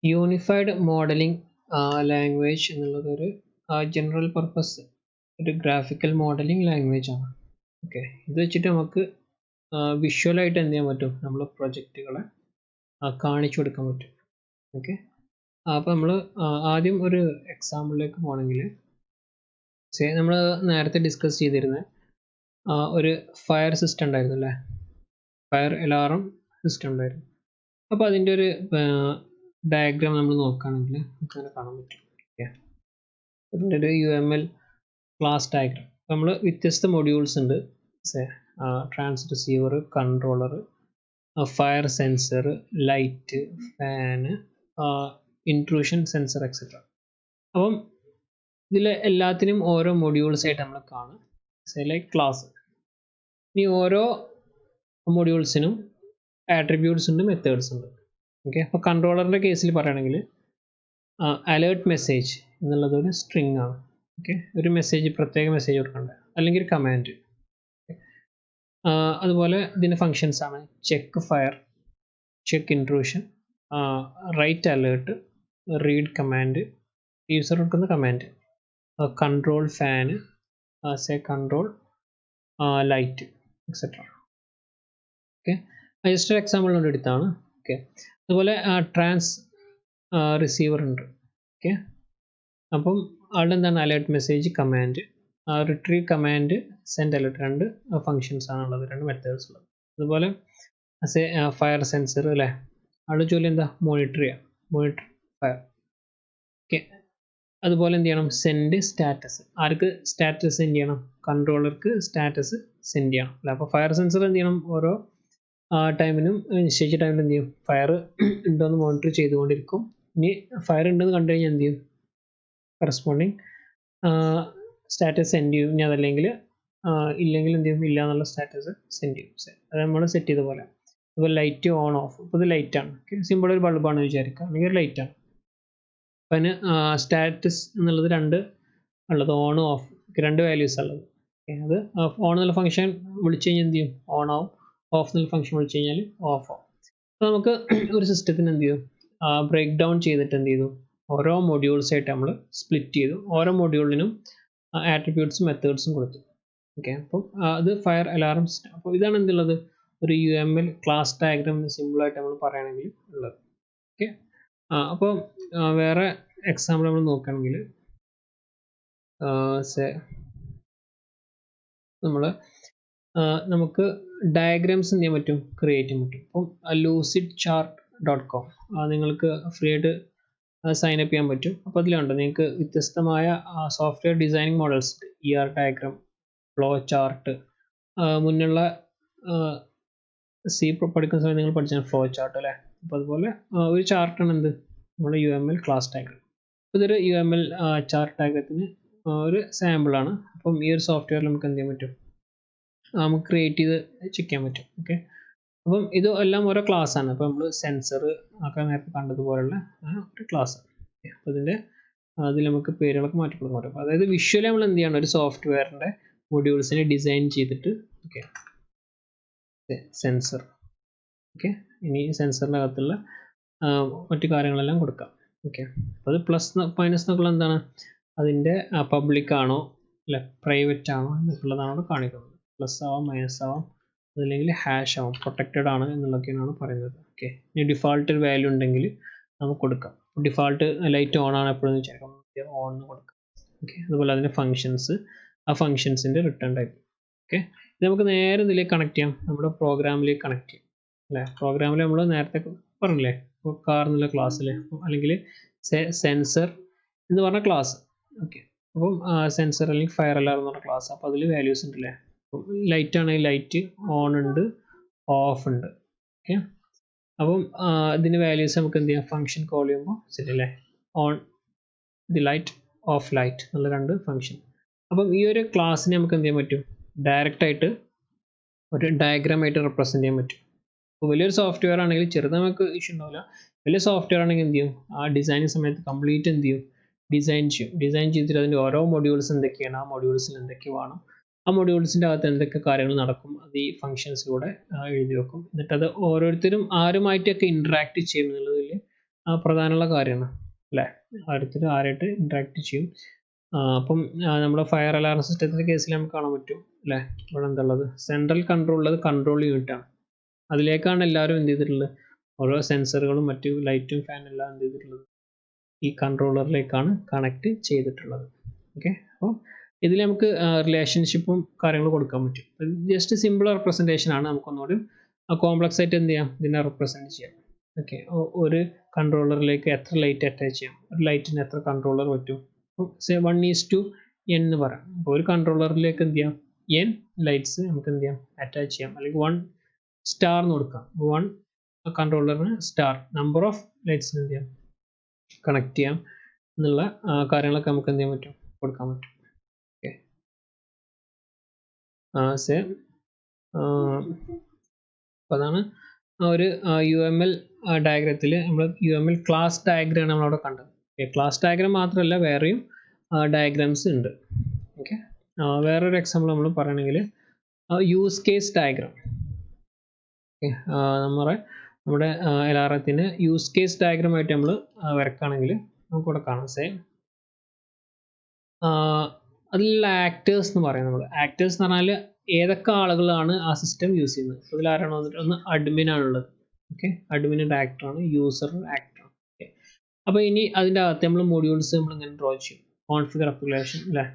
Unified modelling language എന്നുള്ളത് ഒരു general purpose ഒരു ഗ്രാഫിക്കൽ മോഡലിംഗ് ലാംഗ്വേജ് ആണ്. ഓക്കെ, ഇത് വെച്ചിട്ട് നമുക്ക് വിഷ്വലായിട്ട് എന്ത് ചെയ്യാൻ പറ്റും, നമ്മൾ പ്രൊജക്റ്റുകളെ കാണിച്ചു കൊടുക്കാൻ പറ്റും. ഓക്കെ, അപ്പോൾ നമ്മൾ ആദ്യം ഒരു എക്സാമ്പിളിലേക്ക് പോകണമെങ്കിൽ നമ്മൾ നേരത്തെ ഡിസ്കസ് ചെയ്തിരുന്ന ഒരു ഫയർ സിസ്റ്റം ഉണ്ടായിരുന്നു അല്ലേ, ഫയർ അലാറം സിസ്റ്റം ഉണ്ടായിരുന്നു. അപ്പോൾ അതിൻ്റെ ഒരു ഡയഗ്രാം നമ്മൾ നോക്കുകയാണെങ്കിൽ നമുക്ക് അങ്ങനെ കാണാൻ പറ്റും. ഓക്കെ, അതിൻ്റെ ഒരു UML ക്ലാസ് ഡയഗ്രാം. നമ്മൾ വ്യത്യസ്ത മൊഡ്യൂൾസ് ഉണ്ട്, trans receiver, controller, fire sensor, light, fan, intrusion sensor etcetera. അപ്പം ഇതിൽ എല്ലാത്തിനും ഓരോ മൊഡ്യൂൾസ് ആയിട്ട് നമ്മൾ കാണും, ലൈക്ക് ക്ലാസ്. ഇനി ഓരോ മൊഡ്യൂൾസിനും ആട്രിബ്യൂട്ട്സ് ഉണ്ട്, മെത്തേഡ്സ് ഉണ്ട്. ഓക്കെ, അപ്പോൾ കൺട്രോളറിൻ്റെ കേസിൽ പറയുകയാണെങ്കിൽ അലേർട്ട് മെസ്സേജ് എന്നുള്ളത് ഒരു സ്ട്രിങ് ആണ്. ഓക്കെ, ഒരു മെസ്സേജ്, പ്രത്യേക മെസ്സേജ് കൊടുക്കേണ്ടത്, അല്ലെങ്കിൽ കമാൻഡ്. അതുപോലെ ഇതിൻ്റെ ഫങ്ഷൻസ് ആണ് check fire, check intrusion, write alert, read command, user കൊടുക്കുന്ന കമാൻഡ്, കൺട്രോൾ ഫാന്, control light etcetera. Okay, just ഒരു എക്സാമ്പിൾ കൊണ്ട് എടുത്താണ്. ഓക്കെ, അതുപോലെ ട്രാൻസ് റിസീവർ ഉണ്ട്. ഓക്കെ, അപ്പം അവിടെ എന്താണ് alert message, command, retrieve command, send alert, രണ്ട് ഫങ്ഷൻസ് ആണുള്ളത്, രണ്ട് മെത്തേഡ്സ് ഉള്ളത്. അതുപോലെ ഫയർ സെൻസർ അല്ലേ, അവിടെ ജോലി എന്താ, മോണിറ്റർ ചെയ്യാം, മോണിറ്റർ ഫയർ. ഓക്കെ, അതുപോലെ എന്ത് ചെയ്യണം, സെൻഡ് സ്റ്റാറ്റസ്. ആർക്ക് സ്റ്റാറ്റസ് സെൻഡ് ചെയ്യണം, കൺട്രോളർക്ക് സ്റ്റാറ്റസ് സെൻഡ് ചെയ്യണം അല്ല. അപ്പോൾ ഫയർ സെൻസർ എന്ത് ചെയ്യണം, ഓരോ ടൈമിനും നിശ്ചയിച്ച ടൈമിൽ എന്ത് ചെയ്യും, ഫയർ ഉണ്ടോയെന്ന് മോണിറ്റർ ചെയ്തുകൊണ്ടിരിക്കും. ഇനി ഫയർ ഉണ്ടെന്ന് കണ്ടു കഴിഞ്ഞാൽ എന്ത് ചെയ്യും, കറസ്പോണ്ടിങ് സ്റ്റാറ്റസ് സെൻഡ് ചെയ്യും. ഇനി അതല്ലെങ്കിൽ ഇല്ലെങ്കിൽ എന്ത് ചെയ്യും, ഇല്ല എന്നുള്ള സ്റ്റാറ്റസ് സെൻഡ് ചെയ്യും. അത് നമ്മൾ സെറ്റ് ചെയ്ത പോലെ. അതുപോലെ ലൈറ്റ് ഓൺ ഓഫ്. ഇപ്പോൾ ഇത് ലൈറ്റാണ്, സിമ്പിൾ ഒരു ബൾബാണ് വിചാരിക്കുക, അല്ലെങ്കിൽ ഒരു ലൈറ്റാണ്. അപ്പം അതിന് സ്റ്റാറ്റസ് എന്നുള്ളത് രണ്ട് ഉള്ളത്, ഓൺ ഓഫ്, രണ്ട് വാല്യൂസ് ഉള്ളത്. അത് ഓൺ എന്നുള്ള ഫംഗ്ഷൻ വിളിച്ചു കഴിഞ്ഞാൽ എന്ത് ചെയ്യും, ഓൺ ആവും. ഓഫ് എന്നുള്ള ഫംഗ്ഷൻ വിളിച്ചു കഴിഞ്ഞാൽ ഓഫ് ആവും. അപ്പോൾ നമുക്ക് ഒരു സിസ്റ്റത്തിന് എന്ത് ചെയ്യും, ബ്രേക്ക് ഡൗൺ ചെയ്തിട്ട് എന്ത് ചെയ്തു, ഓരോ മൊഡ്യൂൾസ് ആയിട്ട് നമ്മൾ സ്പ്ലിറ്റ് ചെയ്തു. ഓരോ മൊഡ്യൂളിനും ആട്രിബ്യൂട്ട്സും മെത്തേഡ്സും കൊടുത്തു. ഓക്കെ, അപ്പം അത് ഫയർ അലാറം സിസ്റ്റം. അപ്പോൾ ഇതാണ് എന്തുള്ളത്, ഒരു UML ക്ലാസ് ഡയഗ്രാം സിമ്പിളായിട്ട് നമ്മൾ പറയുകയാണെങ്കിൽ ഉള്ളത്. ഓക്കെ, അപ്പോൾ വേറെ എക്സാമ്പിൾ നമ്മൾ നോക്കുകയാണെങ്കിൽ നമുക്ക് ഡയഗ്രാംസ് എന്ത് ചെയ്യാൻ പറ്റും, ക്രിയേറ്റ് ചെയ്യാൻ പറ്റും. അപ്പം lucidchart.com നിങ്ങൾക്ക് ഫ്രീ ആയിട്ട് സൈൻ അപ്പ് ചെയ്യാൻ പറ്റും. അപ്പോൾ അതിലുണ്ട് നിങ്ങൾക്ക് വ്യത്യസ്തമായ software designing models, ER diagram, flow chart, മുന്നുള്ള പഠിക്കുന്ന സമയത്ത് നിങ്ങൾ പഠിച്ചാൽ ഫ്ലോ ചാർട്ട് അല്ലേ. അപ്പോൾ അതുപോലെ ഒരു ചാർട്ടാണ് എന്ത്, നമ്മുടെ UML ക്ലാസ് ഡയഗ്രാം. ഇതൊരു UML ചാർട്ട് ഡയഗ്രത്തിന് ഒരു സാമ്പിളാണ്. അപ്പം ഈ ഒരു സോഫ്റ്റ്വെയറിൽ നമുക്ക് എന്ത് ചെയ്യാൻ പറ്റും, നമുക്ക് ക്രിയേറ്റ് ചെയ്ത് ചെക്ക് ചെയ്യാൻ പറ്റും. ഓക്കെ, അപ്പം ഇത് എല്ലാം ഓരോ ക്ലാസ് ആണ്. അപ്പോൾ നമ്മൾ സെൻസർ ഒക്കെ നേരത്തെ കണ്ടതുപോലുള്ള ഒരു ക്ലാസ്. അപ്പോൾ ഇതിൻ്റെ അതിൽ നമുക്ക് പേരുകളൊക്കെ മാറ്റി കൊടുക്കാൻ പറ്റും. അതായത് വിഷ്വലി നമ്മൾ എന്ത് ചെയ്യണം, ഒരു സോഫ്റ്റ്വെയറിൻ്റെ മൊഡ്യൂൾസിനെ ഡിസൈൻ ചെയ്തിട്ട്, ഓക്കെ, സെൻസർ. ഓക്കെ, ഇനി സെൻസറിൻ്റെ അകത്തുള്ള മറ്റു കാര്യങ്ങളെല്ലാം കൊടുക്കാം. ഓക്കെ, അപ്പോൾ അത് പ്ലസ് മൈനസ് എന്നൊക്കെയുള്ള എന്താണ്, അതിൻ്റെ പബ്ലിക് ആണോ അല്ല പ്രൈവറ്റ് ആണോ എന്നൊക്കെയുള്ളതാണ് അവിടെ കാണിക്കുന്നത്. പ്ലസ് ആവാം, മൈനസ് ആവാം, അതല്ലെങ്കിൽ ഹാഷ് ആവും, പ്രൊട്ടക്റ്റഡ് ആണ് എന്നുള്ളതൊക്കെയാണ് പറയുന്നത്. ഓക്കെ, ഇനി ഡിഫാൾട്ട് വാല്യൂ ഉണ്ടെങ്കിൽ നമുക്ക് കൊടുക്കാം. ഡിഫാൾട്ട് ലൈറ്റ് ഓൺ ആണ് എപ്പോഴും വിചാരിക്കാം, ഓൺ എന്ന് കൊടുക്കാം. ഓക്കെ, അതുപോലെ അതിൻ്റെ ഫങ്ഷൻസ്, ആ ഫങ്ഷൻസിൻ്റെ റിട്ടേൺ ടൈപ്പ്. ഓക്കെ, ഇത് നമുക്ക് നേരെ ഇതിലേക്ക് കണക്ട് ചെയ്യാം, നമ്മുടെ പ്രോഗ്രാമിലേക്ക് കണക്ട് ചെയ്യാം അല്ലേ. പ്രോഗ്രാമിൽ നമ്മൾ നേരത്തെ പറഞ്ഞില്ലേ, കാർ എന്നുള്ള ക്ലാസ്സിൽ, അല്ലെങ്കിൽ സെൻസർ എന്ന് പറഞ്ഞ ക്ലാസ്. ഓക്കെ, അപ്പം സെൻസർ അല്ലെങ്കിൽ ഫയർ അലാറം എന്ന് പറഞ്ഞ ക്ലാസ്. അപ്പോൾ അതിൽ വാല്യൂസ് ഉണ്ടല്ലേ, ലൈറ്റ് ആണെങ്കിൽ ലൈറ്റ് ഓൺ ഉണ്ട്, ഓഫ് ഉണ്ട്. ഓക്കെ, അപ്പം ഇതിൻ്റെ വാല്യൂസ് നമുക്ക് എന്ത് ചെയ്യാം, ഫംഗ്ഷൻ കോൾ ചെയ്യുമ്പോൾ സെറ്റ് അല്ലേ, on the light, of light എന്നുള്ള രണ്ട് ഫംഗ്ഷൻ. അപ്പം ഈ ഒരു ക്ലാസ്സിനെ നമുക്ക് എന്ത് ചെയ്യാൻ പറ്റും, ഡയറക്റ്റ് ആയിട്ട് ഒരു ഡയഗ്രാമായിട്ട് റെപ്രസെൻറ്റ് ചെയ്യാൻ പറ്റും. അപ്പോൾ വലിയൊരു സോഫ്റ്റ്വെയർ ആണെങ്കിൽ ചെറുത് നമുക്ക് ഇഷ്യൂ ഉണ്ടാവില്ല. വലിയ സോഫ്റ്റ്വെയർ ആണെങ്കിൽ എന്ത് ചെയ്യും, ആ ഡിസൈനിങ് സമയത്ത് കംപ്ലീറ്റ് എന്ത് ചെയ്യും, ഡിസൈൻ ചെയ്യും. ഡിസൈൻ ചെയ്തിട്ട് അതിൻ്റെ ഓരോ മൊഡ്യൂൾസ് എന്തൊക്കെയാണ്, ആ മൊഡ്യൂൾസിൽ എന്തൊക്കെ വേണം, ആ മൊഡ്യൂൾസിൻ്റെ അകത്ത് എന്തൊക്കെ കാര്യങ്ങൾ നടക്കും, അത് ഈ ഫങ്ഷൻസിലൂടെ എഴുതി വെക്കും. എന്നിട്ട് അത് ഓരോരുത്തരും ആരുമായിട്ടൊക്കെ ഇൻട്രാക്ട് ചെയ്യും എന്നുള്ളതിൽ പ്രധാനമുള്ള കാര്യമാണ് അല്ലേ. അടുത്തിട്ട് ആരായിട്ട് ഇൻട്രാക്ട് ചെയ്യും. അപ്പം നമ്മുടെ ഫയർ അലാറം സിസ്റ്റത്തിൻ്റെ കേസിൽ നമുക്ക് കാണാൻ പറ്റും അല്ലേ. ഇവിടെ എന്താ ഉള്ളത്, സെൻട്രൽ കൺട്രോൾ ഉള്ളത് കൺട്രോൾ യൂണിറ്റാണ്. അതിലേക്കാണ് എല്ലാവരും എന്ത് ചെയ്തിട്ടുള്ളത്, ഓരോ സെൻസറുകളും മറ്റു ലൈറ്റും ഫാനും എല്ലാം എന്ത് ചെയ്തിട്ടുള്ളത് ഈ കൺട്രോളറിലേക്കാണ് കണക്ട് ചെയ്തിട്ടുള്ളത്. ഓക്കെ, അപ്പോൾ ഇതിൽ നമുക്ക് റിലേഷൻഷിപ്പും കാര്യങ്ങളും കൊടുക്കാൻ പറ്റും. ജസ്റ്റ് സിമ്പിൾ റെപ്രസെൻറ്റേഷൻ ആണ്, നമുക്കൊന്നുകൂടി കോംപ്ലക്സ് ആയിട്ട് എന്ത് ചെയ്യാം, ഇതിനെ റെപ്രസെൻറ്റ് ചെയ്യാം. ഓക്കെ, ഒരു കൺട്രോളറിലേക്ക് എത്ര ലൈറ്റ് അറ്റാച്ച് ചെയ്യാം, ഒരു ലൈറ്റിന് എത്ര കൺട്രോളർ പറ്റും, 1:n എന്ന് പറയാം. അപ്പോൾ ഒരു കൺട്രോളറിലേക്ക് എന്ത് ചെയ്യാം, n ലൈറ്റ്സ് നമുക്ക് എന്ത് ചെയ്യാം, അറ്റാച്ച് ചെയ്യാം. അല്ലെങ്കിൽ 1 സ്റ്റാർ എന്ന് കൊടുക്കാം. 1 കൺട്രോളറിന് സ്റ്റാർ നമ്പർ ഓഫ് ലൈറ്റ്സിന് എന്ത് ചെയ്യാം, കണക്ട് ചെയ്യാം എന്നുള്ള കാര്യങ്ങളൊക്കെ നമുക്ക് എന്ത് ചെയ്യാൻ പറ്റും, കൊടുക്കാൻ പറ്റും. ഓക്കെ, അപ്പോൾ അതാണ് ഒരു UML ഡയഗ്രത്തിൽ നമ്മൾ UML ക്ലാസ് ഡയഗ്രാം നമ്മളവിടെ കണ്ടത്. ക്ലാസ് ഡയഗ്രാം മാത്രമല്ല വേറെയും ഡയഗ്രാംസ് ഉണ്ട്. ഓക്കെ, വേറൊരു എക്സാമ്പിൾ നമ്മൾ പറയണമെങ്കിൽ യൂസ് കേസ് ഡയഗ്രാം. നമ്മുടെ LRത്തിന് യൂസ് കേസ് ഡയഗ്രാം ആയിട്ട് നമ്മൾ വരക്കുകയാണെങ്കിൽ നമുക്കിവിടെ കാണാം. അതിലുള്ള ആക്ടേഴ്സ് എന്ന് പറയും. നമ്മൾ ആക്ടേഴ്സ് എന്ന് പറഞ്ഞാൽ ഏതൊക്കെ ആളുകളാണ് ആ സിസ്റ്റം യൂസ് ചെയ്യുന്നത്. അതിൽ ആരാണ് വന്നിട്ട്, ഒന്ന് അഡ്മിൻ ആണുള്ളത്. ഓക്കെ, അഡ്മിൻ്റെ ആക്ടറാണ്, യൂസർ ആക്ടറാണ്. ഓക്കെ, അപ്പോൾ ഇനി അതിൻ്റെ അകത്ത് നമ്മൾ മൊഡ്യൂൾസ് നമ്മൾ ഇങ്ങനെ ഡ്രോ ചെയ്യും. കോൺഫിഗർ അപ്ലിക്കേഷൻ അല്ലേ,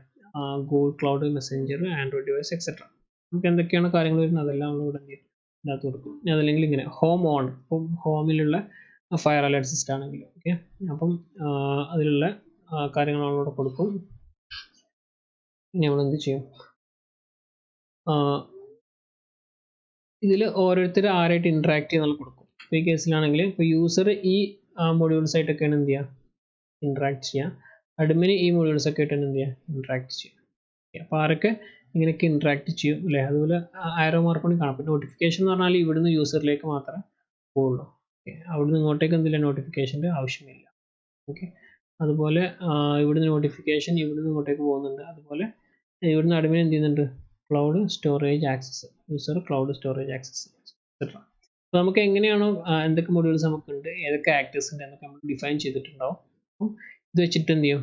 Google cloud, Messenger, Android device etcetera. നമുക്ക് എന്തൊക്കെയാണ് കാര്യങ്ങൾ വരുന്നത് അതെല്ലാം നമ്മൾ ഇവിടെ ഇതിനകത്ത് കൊടുക്കും. അതല്ലെങ്കിൽ ഇങ്ങനെ ഹോം ഓൺ, ഇപ്പം ഹോമിലുള്ള ഫയർ അലേർട്ട് സിസ്റ്റം ആണെങ്കിൽ ഓക്കെ, അപ്പം അതിലുള്ള കാര്യങ്ങൾ നമ്മളിവിടെ കൊടുക്കും. ഇനി നമ്മൾ എന്ത് ചെയ്യും, ഇതിൽ ഓരോരുത്തർ ആരായിട്ട് ഇൻട്രാക്ട് ചെയ്യുന്ന കൊടുക്കും. ഈ കേസിലാണെങ്കിൽ ഇപ്പോൾ യൂസർ ഈ മൊഡ്യൂൾസ് ആയിട്ടൊക്കെയാണ് എന്ത് ചെയ്യുക, ഇൻട്രാക്ട് ചെയ്യുക. അഡ്മിന് ഈ മൊഡ്യൂൾസ് ഒക്കെ ആയിട്ടാണ് എന്ത് ചെയ്യുക, ഇൻട്രാക്ട് ചെയ്യുക. അപ്പോൾ ആരൊക്കെ ഇങ്ങനെയൊക്കെ ഇൻട്രാക്ട് ചെയ്യും അല്ലേ. അതുപോലെ ആരോ മാർക്ക് കൊണ്ട് കാണാം. അപ്പോൾ നോട്ടിഫിക്കേഷൻ എന്ന് പറഞ്ഞാൽ ഇവിടുന്ന് യൂസറിലേക്ക് മാത്രമേ പോവുള്ളൂ. ഓക്കെ, അവിടുന്ന് ഇങ്ങോട്ടേക്ക് എന്തില്ല, നോട്ടിഫിക്കേഷൻ്റെ ആവശ്യമില്ല. ഓക്കെ, അതുപോലെ ഇവിടുന്ന് നോട്ടിഫിക്കേഷൻ ഇവിടുന്ന് ഇങ്ങോട്ടേക്ക് പോകുന്നുണ്ട്. അതുപോലെ ഇവിടുന്ന് അഡ്മിൻ എന്ത് ചെയ്യുന്നുണ്ട്, cloud storage access, user cloud storage access etcetera. അപ്പോൾ നമുക്ക് എങ്ങനെയാണോ എന്തൊക്കെ മൊഡ്യൂൾസ് നമുക്കുണ്ട്, ഏതൊക്കെ ആക്ടേഴ്സ് ഉണ്ട് എന്നൊക്കെ നമ്മൾ ഡിഫൈൻ ചെയ്തിട്ടുണ്ടാവും. അപ്പം ഇത് വെച്ചിട്ട് എന്ത് ചെയ്യും,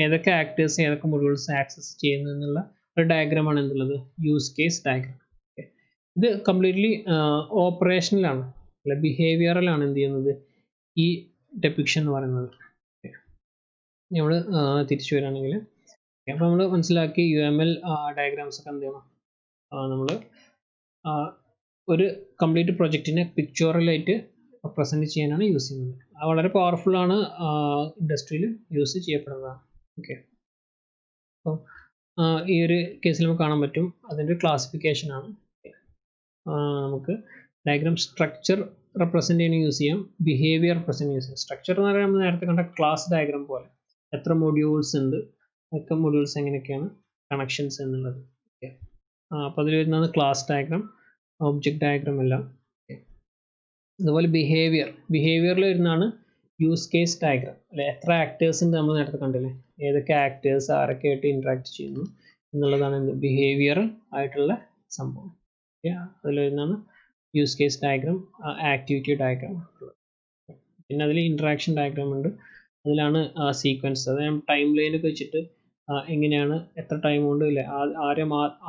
ഏതൊക്കെ ആക്ടേഴ്സ് ഏതൊക്കെ മൊഡ്യൂൾസ് ആക്സസ് ചെയ്യുന്നു എന്നുള്ള ഒരു ഡയഗ്രാമാണ് എന്തുള്ളത്, യൂസ് കേസ് ഡയഗ്രാം. ഇത് കംപ്ലീറ്റ്ലി ഓപ്പറേഷനിലാണ് അല്ല ബിഹേവിയറലാണ് എന്ത് ചെയ്യുന്നത്, ഈ ഡെപിക്ഷൻ എന്ന് പറയുന്നത്. നമ്മൾ തിരിച്ചു വരികയാണെങ്കിൽ അപ്പോൾ നമ്മൾ മനസ്സിലാക്കി UML ഡയഗ്രാംസ് ഒക്കെ എന്ത് ചെയ്യണം, നമ്മൾ ഒരു കംപ്ലീറ്റ് പ്രൊജക്റ്റിനെ പിക്ചോറലായിട്ട് പ്രസൻറ്റ് ചെയ്യാനാണ് യൂസ് ചെയ്യുന്നത്. അത് വളരെ പവർഫുള്ളാണ്, ഇൻഡസ്ട്രിയിൽ യൂസ് ചെയ്യപ്പെടുന്നതാണ്. ഓക്കെ, അപ്പോൾ ഈ ഒരു കേസിൽ നമുക്ക് കാണാൻ പറ്റും അതിൻ്റെ ക്ലാസിഫിക്കേഷനാണ്. നമുക്ക് ഡയഗ്രാം സ്ട്രക്ചർ റെപ്രസെൻ്റ് ചെയ്യാൻ യൂസ് ചെയ്യാം, ബിഹേവിയർ റെപ്രസെൻ്റ് യൂസ് ചെയ്യാം. സ്ട്രക്ചർ എന്ന് പറയുമ്പോൾ നമ്മൾ നേരത്തെ കണ്ട ക്ലാസ് ഡയഗ്രാം പോലെ എത്ര മൊഡ്യൂൾസ് ഉണ്ട്, ഒക്കെ മൊഡ്യൂൾസ് എങ്ങനെയൊക്കെയാണ് കണക്ഷൻസ് എന്നുള്ളത്. ഓക്കെ, അപ്പോൾ അതിൽ വരുന്നതാണ് ക്ലാസ് ഡയഗ്രാം, ഒബ്ജക്റ്റ് ഡയഗ്രാം എല്ലാം. അതുപോലെ ബിഹേവിയറിൽ വരുന്നതാണ് യൂസ് കേസ് ഡയഗ്രാം അല്ലെ. എത്ര ആക്ടേഴ്സ് ഉണ്ട് നമ്മൾ നേരത്തെ കണ്ടില്ലേ, ഏതൊക്കെ ആക്ടേഴ്സ് ആരൊക്കെ ആയിട്ട് ഇൻട്രാക്ട് ചെയ്യുന്നു എന്നുള്ളതാണ് എന്ത്, ബിഹേവിയറൽ ആയിട്ടുള്ള സംഭവം. ഓക്കെ, അതിൽ വരുന്നതാണ് use case diagram, activity diagram. പിന്നെ അതിൽ ഇൻട്രാക്ഷൻ ഡയഗ്രാം ഉണ്ട്, അതിലാണ് സീക്വൻസ്, അതായത് ടൈം ലൈനൊക്കെ വെച്ചിട്ട് എങ്ങനെയാണ് എത്ര ടൈം കൊണ്ട് ഇല്ലേ,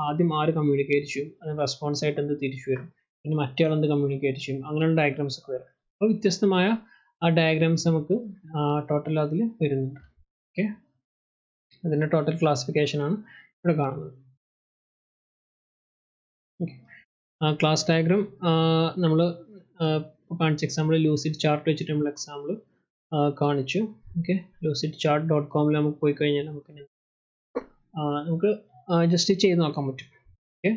ആദ്യം ആര് കമ്മ്യൂണിക്കേറ്റ് ചെയ്യും, അതിന് റെസ്പോൺസ് ആയിട്ട് എന്ത് തിരിച്ചു വരും, പിന്നെ മറ്റേ ആൾ എന്ത് കമ്മ്യൂണിക്കേറ്റ് ചെയ്യും, അങ്ങനെയുള്ള ഡയഗ്രാംസ് ഒക്കെ വരും. അപ്പോൾ വ്യത്യസ്തമായ ഡയഗ്രാംസ് നമുക്ക് ടോട്ടൽ അതിൽ വരുന്നുണ്ട്. ഓക്കെ, അതിൻ്റെ ടോട്ടൽ ക്ലാസിഫിക്കേഷൻ ആണ് ഇവിടെ കാണുന്നത്. ക്ലാസ് ഡയഗ്രാം നമ്മൾ കാണിച്ച എക്സാമ്പിൾ ലൂസിഡ് ചാർട്ട് വെച്ചിട്ട് നമ്മൾ എക്സാമ്പിൾ കാണിച്ചു. ഓക്കെ, lucidchart.com നമുക്ക് പോയി കഴിഞ്ഞാൽ നമുക്ക് ജസ്റ്റ് ചെയ്ത് നോക്കാൻ പറ്റും. ഓക്കെ,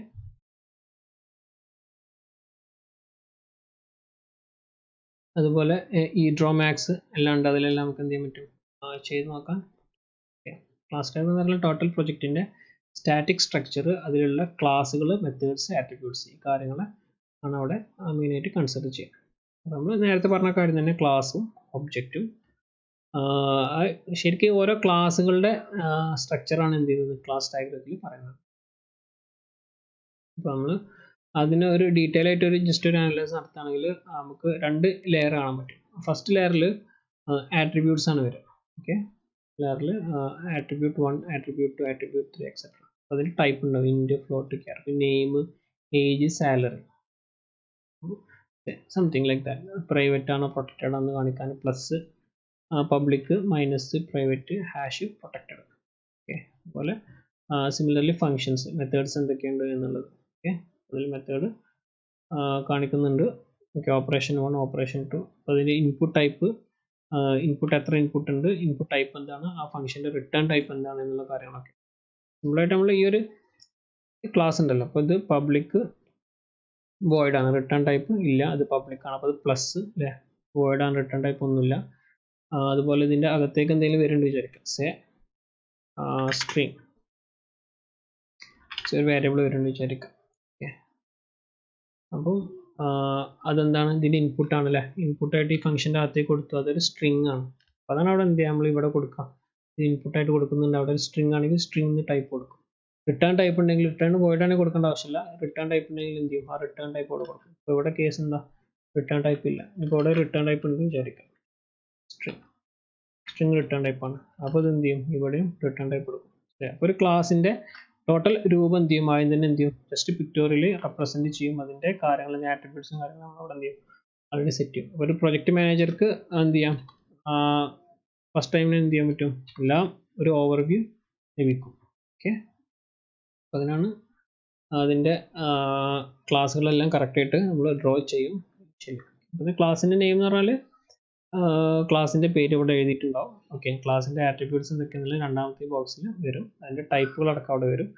അതുപോലെ ഈ ഡ്രോമാക്സ് എല്ലാം ഉണ്ട്, അതിലെല്ലാം നമുക്ക് എന്ത് ചെയ്യാൻ പറ്റും, ചെയ്ത് നോക്കാം. ഓക്കെ, ക്ലാസ് ഡയഗ്രാം എന്ന് പറഞ്ഞാൽ ടോട്ടൽ പ്രൊജക്റ്റിൻ്റെ സ്റ്റാറ്റിക് സ്ട്രക്ചർ, അതിലുള്ള ക്ലാസ്സുകൾ, മെത്തേഡ്സ്, ആട്രിബ്യൂട്ട്സ്, ഈ കാര്യങ്ങൾ ആണ് അവിടെ മെയിനായിട്ട് കൺസിഡർ ചെയ്യുക. നമ്മൾ നേരത്തെ പറഞ്ഞ കാര്യം തന്നെ ക്ലാസ്സും ഒബ്ജക്റ്റും, ശരിക്കും ഓരോ ക്ലാസ്സുകളുടെ സ്ട്രക്ചറാണ് എന്ത് ചെയ്യുന്നത് ക്ലാസ് ഡയഗ്രത്തിൽ പറയുന്നത്. അപ്പോൾ നമ്മൾ അതിന് ഒരു ഡീറ്റെയിൽ ആയിട്ട് ജസ്റ്റ് ഒരു അനലൈസ് നടത്തുകയാണെങ്കിൽ നമുക്ക് 2 ലെയർ കാണാൻ പറ്റും. ഫസ്റ്റ് ലെയറിൽ ആട്രിബ്യൂട്ട്സ് ആണ് വരിക. ഓക്കെ, ലെയറിൽ attribute 1, attribute 2, attribute 3 എക്സെട്ര. അതിൽ ടൈപ്പ് ഉണ്ടാവും, int, float, char, name, age, salary, something like that. Private ആണോ പ്രൊട്ടക്റ്റഡ് ആണെന്ന് കാണിക്കാൻ plus, public, minus, private, hash, protected. Okay, അതുപോലെ സിമിലർലി ഫങ്ഷൻസ്, മെത്തേഡ്സ് എന്തൊക്കെയുണ്ട് എന്നുള്ളത്. ഓക്കെ, അതിൽ മെത്തേഡ് കാണിക്കുന്നുണ്ട്. Okay, operation 1, operation 2. അതിൽ ഇൻപുട്ട് ടൈപ്പ്, ഇൻപുട്ട് എത്ര ഇൻപുട്ട് ഉണ്ട്, ഇൻപുട്ട് ടൈപ്പ് എന്താണ്, ആ ഫംഗ്ഷൻ്റെ റിട്ടേൺ ടൈപ്പ് എന്താണ് എന്നുള്ള കാര്യങ്ങളൊക്കെ സിമ്പിളായിട്ട് നമ്മൾ ഈ ഒരു ക്ലാസ് ഉണ്ടല്ലോ, അപ്പോൾ ഇത് പബ്ലിക് വോയിഡ് ആണ്, റിട്ടേൺ ടൈപ്പ് ഇല്ല, അത് പബ്ലിക് ആണ്, അപ്പോൾ അത് പ്ലസ് അല്ലേ, വോയിഡ് ആണ്, റിട്ടേൺ ടൈപ്പ് ഒന്നുമില്ല. അതുപോലെ ഇതിൻ്റെ അകത്തേക്ക് എന്തെങ്കിലും വരുന്നുണ്ട് വിചാരിക്കാം, സേ സ്ട്രിങ്, ഒരു വേരിയബിൾ വരുന്നുണ്ട് വിചാരിക്കാം. ഓക്കെ, അപ്പം അതെന്താണ്, ഇതിൻ്റെ ഇൻപുട്ട് ആണല്ലേ, ഇൻപുട്ടായിട്ട് ഈ ഫംഗ്ഷൻ്റെ അകത്തേക്ക് കൊടുത്തു, അതൊരു സ്ട്രിങ് ആണ്. അപ്പോൾ അതാണ് അവിടെ എന്ത് ചെയ്യുക, നമ്മൾ ഇവിടെ കൊടുക്കാം, ഇത് ഇൻപുട്ടായിട്ട് കൊടുക്കുന്നുണ്ട്, അവിടെ ഒരു സ്ട്രിങ് ആണെങ്കിൽ സ്ട്രിങ് ടൈപ്പ് കൊടുക്കും. റിട്ടേൺ ടൈപ്പ് ഉണ്ടെങ്കിൽ, റിട്ടേൺ വോയിഡ് ആണെങ്കിൽ കൊടുക്കേണ്ട ആവശ്യമില്ല, റിട്ടേൺ ടൈപ്പ് ഉണ്ടെങ്കിൽ എന്ത് ചെയ്യും, ആ റിട്ടേൺ ടൈപ്പ് അവിടെ കൊടുക്കും. ഇപ്പോൾ ഇവിടെ കേസ് എന്താ, റിട്ടേൺ ടൈപ്പ് ഇല്ല, ഇപ്പോൾ ഇവിടെ റിട്ടേൺ ടൈപ്പ് ഉണ്ട് വിചാരിക്കാം, സ്ട്രിങ് റിട്ടേൺ ടൈപ്പ് ആണ്, അപ്പോൾ ഇത് എന്ത് ചെയ്യും, ഇവിടെയും റിട്ടേൺ ടൈപ്പ് കൊടുക്കും. അപ്പോൾ ഒരു ക്ലാസിൻ്റെ ടോട്ടൽ രൂപം എന്ത് ചെയ്യും, ആദ്യം തന്നെ എന്ത് ചെയ്യും, ജസ്റ്റ് പിക്ടോറിയൽ റെപ്രസെൻറ്റ് ചെയ്യും, അതിൻ്റെ കാര്യങ്ങൾ, ആട്രിബ്യൂട്ട്സും കാര്യങ്ങളും നമ്മൾ അവിടെ എന്ത് ചെയ്യും, അതിന് സെറ്റ് ചെയ്യും. അപ്പോൾ ഒരു പ്രൊജക്റ്റ് മാനേജർക്ക് എന്ത് ചെയ്യാം, ഫസ്റ്റ് ടൈമിന് എന്ത് ചെയ്യാൻ പറ്റും, എല്ലാം ഒരു ഓവർവ്യൂ ലഭിക്കും. ഓക്കെ, അപ്പോൾ അതിനാണ് അതിൻ്റെ ക്ലാസ്സുകളെല്ലാം കറക്റ്റായിട്ട് നമ്മൾ ഡ്രോ ചെയ്യും. അപ്പോൾ ക്ലാസ്സിൻ്റെ നെയിം എന്ന് പറഞ്ഞാൽ ക്ലാസ്സിൻ്റെ പേര് ഇവിടെ എഴുതിയിട്ടുണ്ടാവും. ഓക്കെ, ക്ലാസ്സിൻ്റെ ആട്രിബ്യൂട്ട്സ് എന്തൊക്കെയാണെന്നുള്ള രണ്ടാമത്തെ ബോക്സിൽ വരും, അതിൻ്റെ ടൈപ്പുകളടക്കം അവിടെ വരും.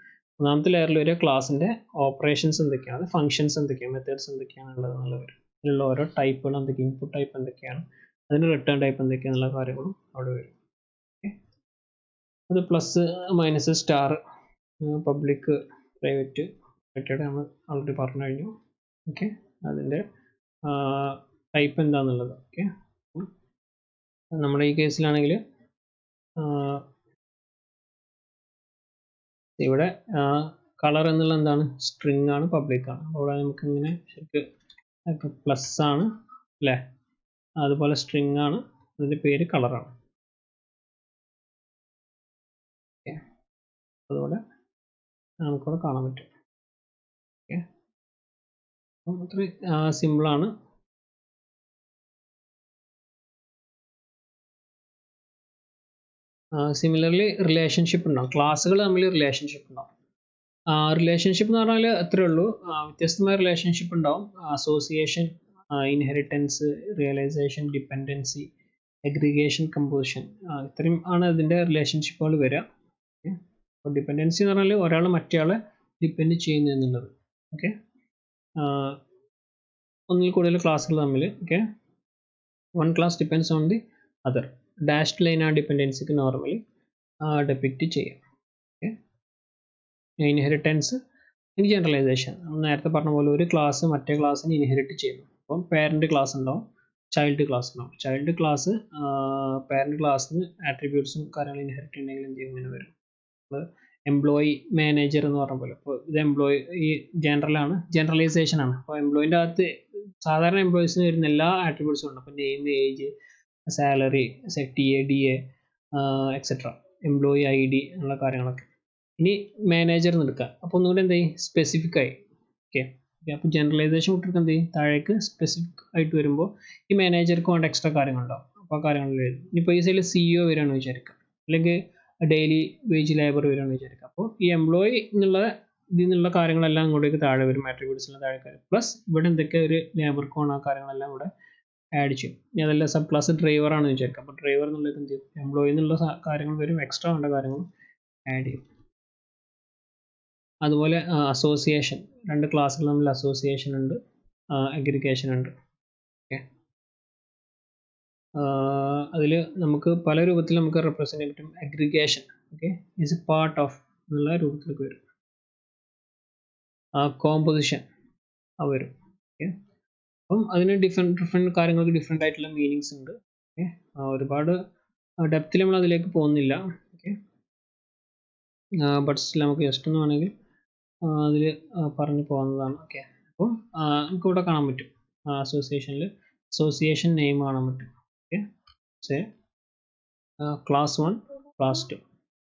മൂന്നാമത്തെ ലെയറിൽ വരിക ക്ലാസ്സിൻ്റെ ഓപ്പറേഷൻസ് എന്തൊക്കെയാണ്, ഫങ്ഷൻസ് എന്തൊക്കെയാണ്, മെത്തേഡ്സ് എന്തൊക്കെയാണുള്ളത് എന്നുള്ള വരും. ഇതിലുള്ള ഓരോ ടൈപ്പുകൾ എന്തൊക്കെയാണ്, ഇൻപുട്ട് ടൈപ്പ് എന്തൊക്കെയാണ്, അതിൻ്റെ റിട്ടേൺ ടൈപ്പ് എന്തൊക്കെയാണെന്നുള്ള കാര്യങ്ങളും അവിടെ വരും. ഓക്കെ, അത് plus, minus, star, public, private, protected നമ്മൾ ഓൾറെഡി പറഞ്ഞു കഴിഞ്ഞു. ഓക്കെ, അതിൻ്റെ ടൈപ്പ് എന്താണെന്നുള്ളത്. ഓക്കെ, നമ്മുടെ ഈ കേസിലാണെങ്കിൽ ഇവിടെ കളർ എന്നുള്ള എന്താണ്, സ്ട്രിങ് ആണ്, പബ്ലിക് ആണ്. അവിടെ നമുക്ക് ഇങ്ങനെ ശരിക്കും പ്ലസ് ആണ് അല്ലേ, അതുപോലെ സ്ട്രിങ് ആണ്, അതിൻ്റെ പേര് കളറാണ്. ഓക്കെ, അതുപോലെ നമുക്കവിടെ കാണാൻ പറ്റും. ഓക്കെ, അപ്പം അത്രയും സിമ്പിളാണ്. സിമിലർലി റിലേഷൻഷിപ്പ് ഉണ്ടാവും, ക്ലാസ്സുകൾ തമ്മിൽ റിലേഷൻഷിപ്പ് ഉണ്ടാവും. റിലേഷൻഷിപ്പ് എന്ന് പറഞ്ഞാൽ അത്രേ ഉള്ളൂ, വ്യത്യസ്തമായ റിലേഷൻഷിപ്പ് ഉണ്ടാവും. Association, inheritance, realisation, dependency, aggregation, composition, ഇത്രയും ആണ് അതിൻ്റെ റിലേഷൻഷിപ്പുകൾ വരിക. അപ്പോൾ ഡിപ്പെൻഡൻസി എന്ന് പറഞ്ഞാൽ ഒരാൾ മറ്റേയാളെ ഡിപ്പെൻഡ് ചെയ്യുന്നു എന്നുള്ളത്. ഓക്കെ, ഒന്നിൽ കൂടുതൽ ക്ലാസ്സുകൾ തമ്മിൽ. Okay, one class depends on the other. Dashed line ആ ഡിപ്പെൻഡൻസിക്ക് നോർമലി ഡെപിക്റ്റ് ചെയ്യാം. ഓക്കെ, ഇൻഹെറിറ്റൻസ്, ജനറലൈസേഷൻ, നേരത്തെ പറഞ്ഞ പോലെ ഒരു ക്ലാസ് മറ്റേ ക്ലാസ്സിന് ഇൻഹെറിറ്റ് ചെയ്യുന്നു. അപ്പം പേരൻറ്റ് ക്ലാസ് ഉണ്ടാവും, ചൈൽഡ് ക്ലാസ് ഉണ്ടാവും. ചൈൽഡ് ക്ലാസ് പേരൻറ്റ് ക്ലാസ്സിന് ആട്രിബ്യൂട്ട്സും കാര്യങ്ങളും ഇൻഹെറിറ്റ് ഉണ്ടെങ്കിൽ എന്ത് ചെയ്യും, ഇങ്ങനെ വരും. എംപ്ലോയി മാനേജർ എന്ന് പറഞ്ഞ പോലെ, ഇപ്പോൾ ഇത് എംപ്ലോയി ഈ ജനറലാണ്, ജനറലൈസേഷൻ ആണ്. അപ്പോൾ എംപ്ലോയിൻ്റെ അകത്ത് സാധാരണ എംപ്ലോയീസിന് വരുന്ന എല്ലാ ആട്രിബ്യൂട്ട്സും ഉണ്ട്. അപ്പോൾ name, age, salary, TA, DA, etcetera, employee ID എന്നുള്ള കാര്യങ്ങളൊക്കെ. ഇനി മാനേജർ എന്ന് എടുക്കുക, അപ്പോൾ ഒന്നുകൂടി എന്ത് ചെയ്യും, സ്പെസിഫിക് ആയി. ഓക്കെ, അപ്പോൾ ജനറലൈസേഷൻ വിട്ടിട്ട് എന്ത് ചെയ്യും, താഴേക്ക് സ്പെസിഫിക് ആയിട്ട് വരുമ്പോൾ ഈ മാനേജർക്ക് വേണ്ട എക്സ്ട്രാ കാര്യങ്ങളുണ്ടാവും. അപ്പോൾ ആ കാര്യങ്ങളിൽ എഴുതും. ഇനിയിപ്പോൾ ഈ സൈഡിൽ CEO വരികയാണെന്ന് വിചാരിക്കുക, അല്ലെങ്കിൽ ഡെയിലി വേജ് ലേബർ വരികയാണെന്ന് വിചാരിക്കുക. അപ്പോൾ ഈ എംപ്ലോയി എന്നുള്ള ഇതിൽ നിന്നുള്ള കാര്യങ്ങളെല്ലാം ഇങ്ങോട്ടേക്ക് താഴെ വരും, ആട്രിബ്യൂട്ട്സിൻ്റെ താഴെ വരും. പ്ലസ് ഇവിടെ എന്തൊക്കെ ഒരു ലേബർക്ക് വേണം, ആ കാര്യങ്ങളെല്ലാം ഇവിടെ ആഡ് ചെയ്യും. ഇനി അതല്ല സബ് ക്ലാസ് ഡ്രൈവർ ആണെന്ന് വിചാരിക്കുക, അപ്പോൾ ഡ്രൈവർ എന്നുള്ളത് എന്ത് ചെയ്യും, എംപ്ലോയി എന്നുള്ള കാര്യങ്ങൾ വരും, എക്സ്ട്രാ വേണ്ട കാര്യങ്ങളും ആഡ് ചെയ്യും. അതുപോലെ അസോസിയേഷൻ, രണ്ട് ക്ലാസ്സുകൾ തമ്മിൽ അസോസിയേഷൻ ഉണ്ട്, അഗ്രിഗേഷൻ ഉണ്ട്. ഓക്കെ, അതിൽ നമുക്ക് പല രൂപത്തിൽ നമുക്ക് റെപ്രസെൻ്റ് ചെയ്യാൻ പറ്റും. Aggregation, okay, is A part of എന്നുള്ള രൂപത്തിലേക്ക് വരും. കോമ്പോസിഷൻ വരും. ഓക്കെ, അപ്പം അതിന് ഡിഫറെൻറ്റ് കാര്യങ്ങൾക്ക് ഡിഫറെൻ്റ് ആയിട്ടുള്ള മീനിങ്സ് ഉണ്ട്. ഓക്കെ, ഒരുപാട് ഡെപ്തിൽ നമ്മൾ അതിലേക്ക് പോകുന്നില്ല. ഓക്കെ, ബട്ട് സ്റ്റിൽ നമുക്ക് ജസ്റ്റ് ഒന്ന് വേണമെങ്കിൽ അതിൽ പറഞ്ഞു പോകുന്നതാണ്. ഓക്കെ, അപ്പം നമുക്കിവിടെ കാണാൻ പറ്റും അസോസിയേഷനിൽ association name കാണാൻ പറ്റും. Okay, say class 1 class 2.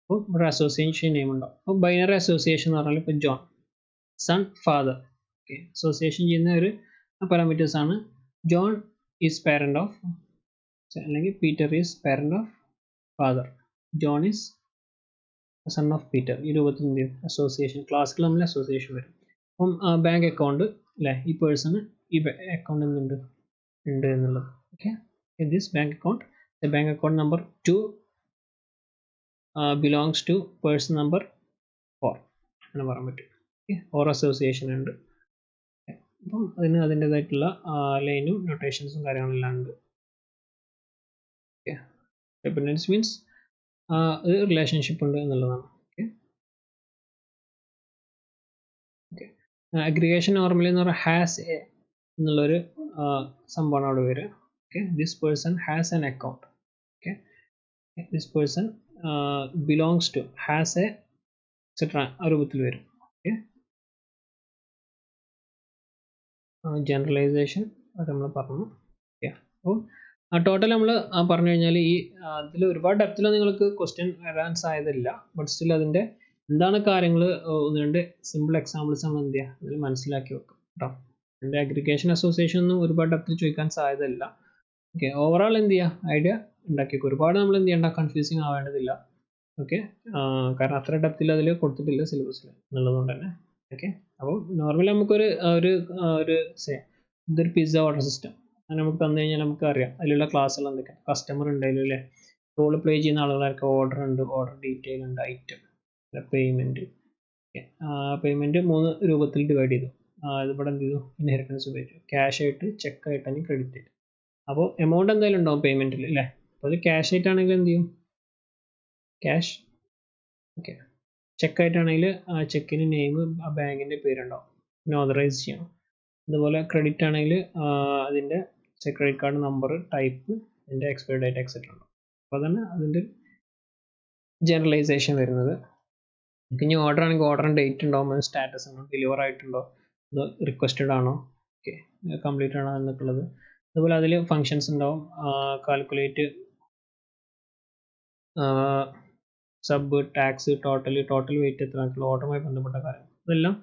അപ്പോൾ ഇവിടെ അസോസിയേഷൻ നെയിം ഉണ്ടാവും. അപ്പോൾ ബൈനറി അസോസിയേഷൻ എന്ന് പറഞ്ഞാൽ ഇപ്പോൾ John son father. Okay, association ചെയ്യുന്ന ഒരു പാരാമീറ്റേഴ്സ് ആണ് ജോൺ ഈസ് പാരന്റ് ഓഫ്, അല്ലെങ്കിൽ Peter is parent of father, John is son of Peter. ഈ രൂപത്തിൽ എന്ത് ചെയ്യും, അസോസിയേഷൻ ക്ലാസ്സിൽ നമ്മൾ അസോസിയേഷൻ വരും. അപ്പം ബാങ്ക് അക്കൗണ്ട് അല്ലേ, ഈ പേഴ്സണ് ഈ അക്കൗണ്ട് എന്തുണ്ട് ഉണ്ട് എന്നുള്ളത്. Okay, this bank account, the bank account number 2 belongs to person number 4 എന്ന് പറയാൻ പറ്റും. ഓക്കെ, ഓർ അസോസിയേഷൻ ഉണ്ട്. അപ്പം അതിന് അതിൻ്റെതായിട്ടുള്ള ലൈനും നൊട്ടേഷൻസും കാര്യങ്ങളെല്ലാം ഉണ്ട്. ഓക്കെ, ഡിപെൻഡൻസ് മീൻസ് ഒരു റിലേഷൻഷിപ്പ് ഉണ്ട് എന്നുള്ളതാണ്. ഓക്കെ ഓക്കെ അഗ്രിഗേഷൻ നോർമലി എന്ന് പറഞ്ഞാൽ ഹാസ് എ എന്നുള്ളൊരു സംഭവമാണ് അവിടെ വരിക. Okay, this person has an account. Okay, this person belongs to, has a etcetera ആ രൂപത്തിൽ വരും. ഓക്കെ, ജനറലൈസേഷൻ അത് നമ്മൾ പറഞ്ഞു. ഓക്കെ, അപ്പോൾ ടോട്ടൽ നമ്മൾ പറഞ്ഞു കഴിഞ്ഞാൽ ഈ അതിൽ ഒരുപാട് ഡെപ്തിൽ നിങ്ങൾക്ക് ക്വസ്റ്റ്യൻ വരാൻ സാധ്യതയില്ല. ബട്ട് സ്റ്റിൽ അതിൻ്റെ എന്താണ് കാര്യങ്ങൾ ഒന്ന് രണ്ട് സിമ്പിൾ എക്സാമ്പിൾസ് നമ്മൾ എന്ത് ചെയ്യുക അതിൽ മനസ്സിലാക്കി വെക്കും കേട്ടോ. എൻ്റെ അഗ്രിഗേഷൻ അസോസിയേഷൻ ഒന്നും ഒരുപാട് ഡെപ്തിൽ ചോദിക്കാൻ സാധ്യതയില്ല. ഓക്കെ, ഓവറോൾ എന്ത് ചെയ്യുക ഐഡിയ ഉണ്ടാക്കിയേക്കും. ഒരുപാട് നമ്മൾ എന്ത് ചെയ്യേണ്ട കൺഫ്യൂസിങ് ആവേണ്ടതില്ല. ഓക്കെ, കാരണം അത്ര ഡെപ്തിൽ അതിൽ കൊടുത്തിട്ടില്ല സിലബസിൽ എന്നുള്ളതുകൊണ്ട് തന്നെ. ഓക്കെ, അപ്പോൾ നോർമലി നമുക്കൊരു ഇതൊരു പിസ്സ ഓർഡർ സിസ്റ്റം അങ്ങനെ നമുക്ക് തന്നു കഴിഞ്ഞാൽ നമുക്ക് അറിയാം അതിലുള്ള ക്ലാസ്സുകൾ എന്തൊക്കെയാണ്. കസ്റ്റമർ ഉണ്ടായാലും അല്ലേ, റോൾ പ്ലേ ചെയ്യുന്ന ആളുകൾക്ക് ഓർഡർ ഉണ്ട്, ഓർഡർ ഡീറ്റെയിൽ ഉണ്ട്, ഐറ്റം, പേയ്മെൻറ്റ്. പേയ്മെൻറ്റ് 3 രൂപത്തിൽ ഡിവൈഡ് ചെയ്തു. ഇതിവിടെ എന്ത് ചെയ്തു, ഇൻഹെറിറ്റൻസ് ഉപയോഗിച്ചു. ക്യാഷ് ആയിട്ട്, ചെക്ക് ആയിട്ടാണ് ക്രെഡിറ്റ് ആയിട്ട്. അപ്പോൾ എമൗണ്ട് എന്തായാലും ഉണ്ടാവും പേയ്മെൻറ്റിൽ അല്ലേ. അപ്പോൾ അത് ക്യാഷ് ആയിട്ടാണെങ്കിൽ എന്ത് ചെയ്യും, ക്യാഷ്. ഓക്കെ, ചെക്ക് ആയിട്ടാണെങ്കിൽ ആ ചെക്കിന് നെയിം ആ ബാങ്കിൻ്റെ പേരുണ്ടാവും, പിന്നെ ഓതറൈസ് ചെയ്യണം. അതുപോലെ ക്രെഡിറ്റ് ആണെങ്കിൽ അതിൻ്റെ ക്രെഡിറ്റ് കാർഡ് നമ്പർ, ടൈപ്പ്, അതിൻ്റെ എക്സ്പയറി ഡേറ്റ് എക്സെട്ര ഉണ്ടാവും. അപ്പോൾ അതാണ് അതിൻ്റെ ജനറലൈസേഷൻ വരുന്നത്. ഇനി ഓർഡർ ആണെങ്കിൽ ഓർഡറിന് ഡേറ്റ് ഉണ്ടാവും, അത് സ്റ്റാറ്റസ് ഉണ്ടോ, ഡെലിവർ ആയിട്ടുണ്ടോ, അത് റിക്വസ്റ്റഡ് ആണോ, ഓക്കെ കംപ്ലീറ്റ് ആണോ എന്നൊക്കെയുള്ളത്. അതുപോലെ അതിൽ ഫങ്ഷൻസ് ഉണ്ടാവും, calculate, sub, tax, total wait എത്ര, ഓർഡറുമായി ബന്ധപ്പെട്ട കാര്യങ്ങൾ ഇതെല്ലാം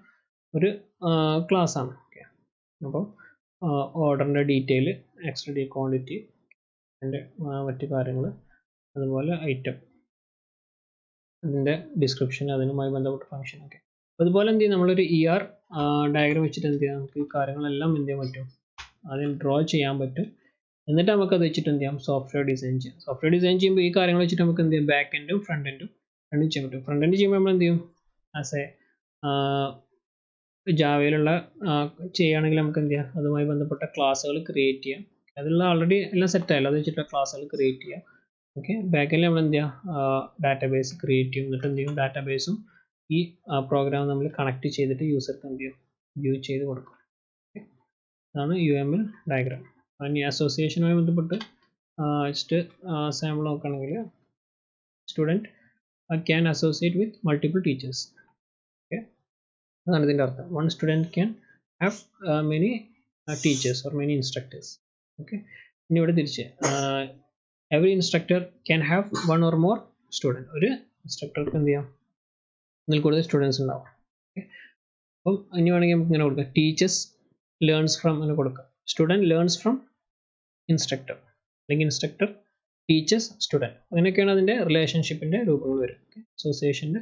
ഒരു ക്ലാസ് ആണ്. ഓക്കെ, അപ്പോൾ ഓർഡറിൻ്റെ ഡീറ്റെയിൽ, എക്സ്ട്രാ ക്വാണ്ടിറ്റി, അതിൻ്റെ മറ്റു കാര്യങ്ങൾ, അതുപോലെ ഐറ്റം, അതിൻ്റെ ഡിസ്ക്രിപ്ഷൻ, അതിനുമായി ബന്ധപ്പെട്ട ഫംഗ്ഷൻ. ഒക്കെ അതുപോലെ എന്ത് ചെയ്യും, നമ്മളൊരു ER ഡയഗ്രാം വെച്ചിട്ട് എന്ത് ചെയ്യാം, നമുക്ക് ഈ കാര്യങ്ങളെല്ലാം എന്ത് ചെയ്യാൻ പറ്റും, അതിൽ ഡ്രോ ചെയ്യാൻ പറ്റും. എന്നിട്ട് നമുക്കത് വെച്ചിട്ട് എന്ത് ചെയ്യാം, സോഫ്റ്റ്വെയർ ഡിസൈൻ ചെയ്യാം. സോഫ്റ്റ്വെയർ ഡിസൈൻ ചെയ്യുമ്പോൾ ഈ കാര്യങ്ങൾ വെച്ചിട്ട് നമുക്ക് എന്ത് ചെയ്യാം, ബാക്ക് എൻഡും ഫ്രണ്ട് എൻഡും രണ്ടും ചെയ്യാൻ പറ്റും. ഫ്രണ്ട് എൻഡ് ചെയ്യുമ്പോൾ നമ്മൾ എന്ത് ചെയ്യും, ആസ് എ ജാവയിലുള്ള ചെയ്യുകയാണെങ്കിൽ നമുക്ക് എന്ത് ചെയ്യാം, അതുമായി ബന്ധപ്പെട്ട ക്ലാസ്സുകൾ ക്രിയേറ്റ് ചെയ്യാം. അതിലുള്ള ഓൾറെഡി എല്ലാം സെറ്റ് ആയല്ലോ, അത് വെച്ചിട്ടുള്ള ക്ലാസ്സുകൾ ക്രിയേറ്റ് ചെയ്യാം. ഓക്കെ, ബാക്കെൻഡിൽ നമ്മൾ എന്ത് ചെയ്യുക, ഡാറ്റാബേസ് ക്രിയേറ്റ് ചെയ്യും. എന്നിട്ട് എന്ത് ചെയ്യും, ഡാറ്റാബേസും ഈ പ്രോഗ്രാം നമ്മൾ കണക്ട് ചെയ്തിട്ട് യൂസർക്ക് എന്ത് ചെയ്യും, വ്യൂ ചെയ്ത് കൊടുക്കും. അതാണ് UML ഡയഗ്രാം. ഇനി അസോസിയേഷനുമായി ബന്ധപ്പെട്ട് ജസ്റ്റ് സാമ്പിൾ നോക്കുകയാണെങ്കിൽ student can associate with multiple teachers. Okay, അതാണ് ഇതിൻ്റെ അർത്ഥം. One student can have many teachers or many instructors. Okay, ഇനി ഇവിടെ തിരിച്ച് every instructor can have 1 or more student. ഒരു ഇൻസ്ട്രക്ടർക്ക് എന്ത് ചെയ്യാം, ഇതിൽ കൂടുതൽ സ്റ്റുഡൻസ് ഉണ്ടാവും. ഓക്കെ, അപ്പം ഇനി വേണമെങ്കിൽ നമുക്ക് ഇങ്ങനെ കൊടുക്കാം, ടീച്ചേഴ്സ് ലേൺസ് ഫ്രം എന്ന് കൊടുക്കാം. സ്റ്റുഡൻറ്റ് ലേൺസ് ഫ്രം ഇൻസ്ട്രക്ടർ, അല്ലെങ്കിൽ ഇൻസ്ട്രക്ടർ ടീച്ചേഴ്സ് സ്റ്റുഡൻറ്റ്. അങ്ങനെയൊക്കെയാണ് അതിൻ്റെ റിലേഷൻഷിപ്പിൻ്റെ രൂപങ്ങൾ വരും. ഓക്കെ, അസോസിയേഷൻ്റെ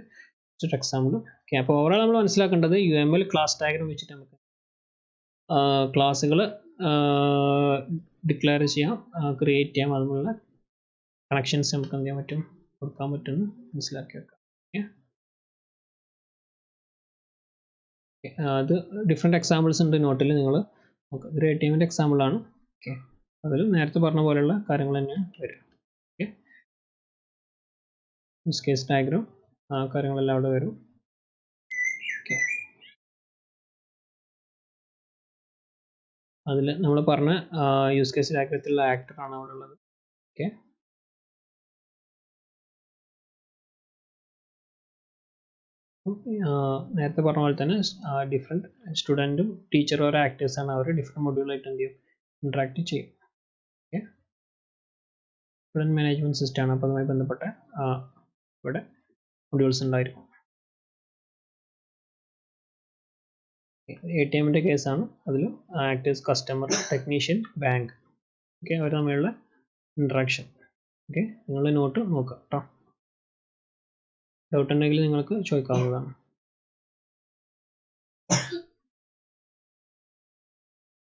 ജസ്റ്റ് എക്സാമ്പിൾ. ഓക്കെ, അപ്പോൾ ഓവറോൾ നമ്മൾ മനസ്സിലാക്കേണ്ടത് UML ക്ലാസ് ഡയഗ്രാം വെച്ചിട്ട് നമുക്ക് ക്ലാസ്സുകൾ ഡിക്ലെയർ ചെയ്യാം, ക്രിയേറ്റ് ചെയ്യാം, അതുപോലുള്ള കണക്ഷൻസ് നമുക്ക് എന്ത് ചെയ്യാൻ പറ്റും, കൊടുക്കാൻ പറ്റുമെന്ന് മനസ്സിലാക്കി വെക്കാം. ഓക്കെ, അത് ഡിഫറെൻറ്റ് എക്സാമ്പിൾസ് ഉണ്ട് നോട്ടിൽ, നിങ്ങൾ നോക്കുക. ഒരു ATMൻ്റെ എക്സാമ്പിളാണ്. ഓക്കെ, അതിൽ നേരത്തെ പറഞ്ഞ പോലെയുള്ള കാര്യങ്ങൾ തന്നെ വരും. ഓക്കെ, യൂസ് കേസ് ഡയഗ്രാം കാര്യങ്ങളെല്ലാം അവിടെ വരും. ഓക്കെ, അതിൽ നമ്മൾ പറഞ്ഞ യൂസ് കേസ് ഡയഗ്രത്തിലുള്ള ആക്ടറാണ് അവിടെ ഉള്ളത്. ഓക്കെ, നേരത്തെ പറഞ്ഞ പോലെ തന്നെ ഡിഫറെൻറ്റ് സ്റ്റുഡൻറ്റും ടീച്ചറും ഓരോ ആക്ടേഴ്സാണ്, അവർ ഡിഫറെൻറ്റ് മൊഡ്യൂളായിട്ട് എന്ത് ചെയ്യും, ഇൻട്രാക്ട് ചെയ്യും. സ്റ്റുഡൻറ്റ് മാനേജ്മെൻറ്റ് സിസ്റ്റമാണ്. അപ്പോൾ അതുമായി ബന്ധപ്പെട്ട ഇവിടെ മൊഡ്യൂൾസ് ഉണ്ടായിരിക്കും. ATMൻ്റെ കേസാണ്. അതിൽ actors, customer, technician, bank, okay, അവർ തമ്മിലുള്ള ഇൻട്രാക്ഷൻ. ഓക്കെ, നിങ്ങൾ നോട്ട് നോക്കുക കേട്ടോ. ഡൗട്ട് ഉണ്ടെങ്കിൽ നിങ്ങൾക്ക് ചോദിക്കാവുന്നതാണ്.